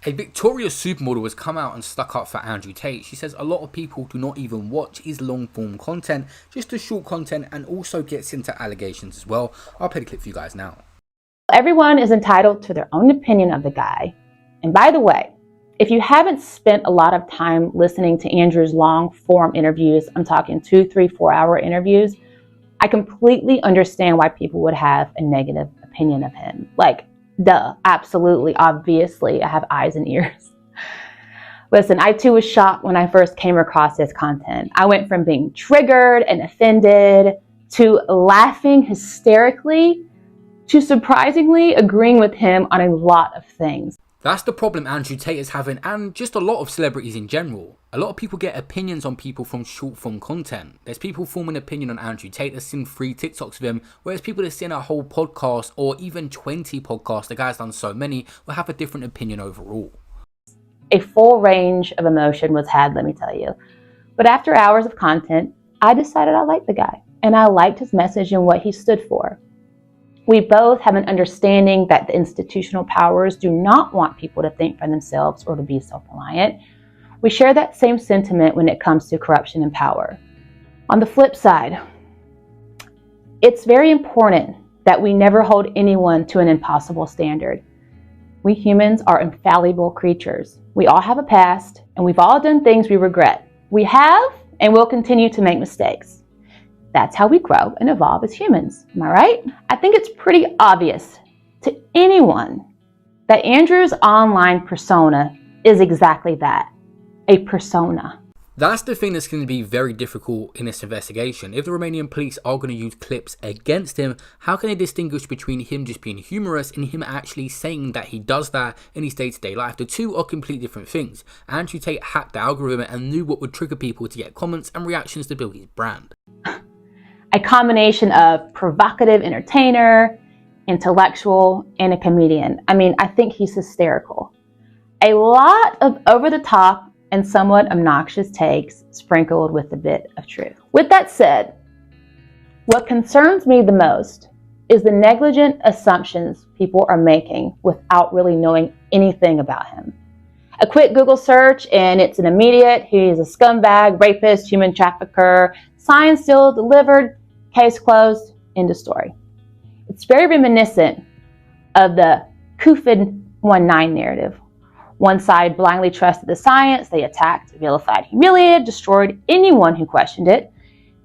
A victorious supermodel has come out and stuck up for Andrew Tate. She says a lot of people do not even watch his long form content, just the short content, and also gets into allegations as well. I'll play the clip for you guys now. Everyone is entitled to their own opinion of the guy. And by the way, if you haven't spent a lot of time listening to Andrew's long form interviews, I'm talking 2, 3, 4-hour interviews, I completely understand why people would have a negative opinion of him. Like, duh, absolutely, obviously, I have eyes and ears. Listen, I too was shocked when I first came across his content. I went from being triggered and offended to laughing hysterically to surprisingly agreeing with him on a lot of things. That's the problem Andrew Tate is having, and just a lot of celebrities in general. A lot of people get opinions on people from short form content. There's people forming an opinion on Andrew Tate that's seen 3 TikToks of him, whereas people that's seen a whole podcast or even 20 podcasts, the guy's done so many, will have a different opinion overall. A full range of emotion was had, let me tell you. But after hours of content, I decided I liked the guy, and I liked his message and what he stood for. We both have an understanding that the institutional powers do not want people to think for themselves or to be self-reliant. We share that same sentiment when it comes to corruption and power. On the flip side, it's very important that we never hold anyone to an impossible standard. We humans are infallible creatures. We all have a past, and we've all done things we regret. We have and will continue to make mistakes. That's how we grow and evolve as humans. Am I right? I think it's pretty obvious to anyone that Andrew's online persona is exactly that, a persona. That's the thing that's going to be very difficult in this investigation. If the Romanian police are going to use clips against him, how can they distinguish between him just being humorous and him actually saying that he does that in his day-to-day life? The two are completely different things. Andrew Tate hacked the algorithm and knew what would trigger people to get comments and reactions to build his brand. A combination of provocative entertainer, intellectual, and a comedian. I mean, I think he's hysterical. A lot of over-the-top and somewhat obnoxious takes sprinkled with a bit of truth. With that said, what concerns me the most is the negligent assumptions people are making without really knowing anything about him. A quick Google search and it's an immediate, he's a scumbag, rapist, human trafficker, signed, sealed, delivered, case closed, end of story. It's very reminiscent of the COVID-19 narrative. One side blindly trusted the science, they attacked, vilified, humiliated, destroyed anyone who questioned it,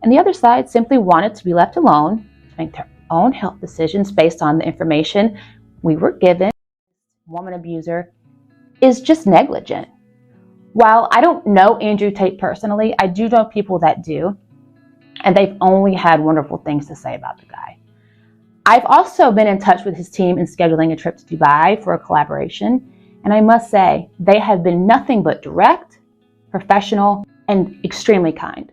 and the other side simply wanted to be left alone to make their own health decisions based on the information we were given. Woman abuser is just negligent. While I don't know Andrew Tate personally, I do know people that do, and they've only had wonderful things to say about the guy. I've also been in touch with his team in scheduling a trip to Dubai for a collaboration, and I must say, they have been nothing but direct, professional, and extremely kind.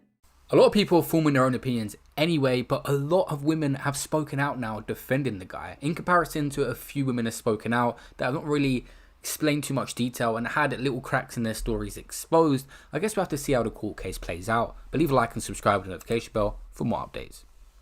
A lot of people are forming their own opinions anyway, but a lot of women have spoken out now defending the guy, in comparison to a few women have spoken out that have not really explained too much detail and had little cracks in their stories exposed. I guess we'll have to see how the court case plays out, but leave a like and subscribe with the notification bell for more updates.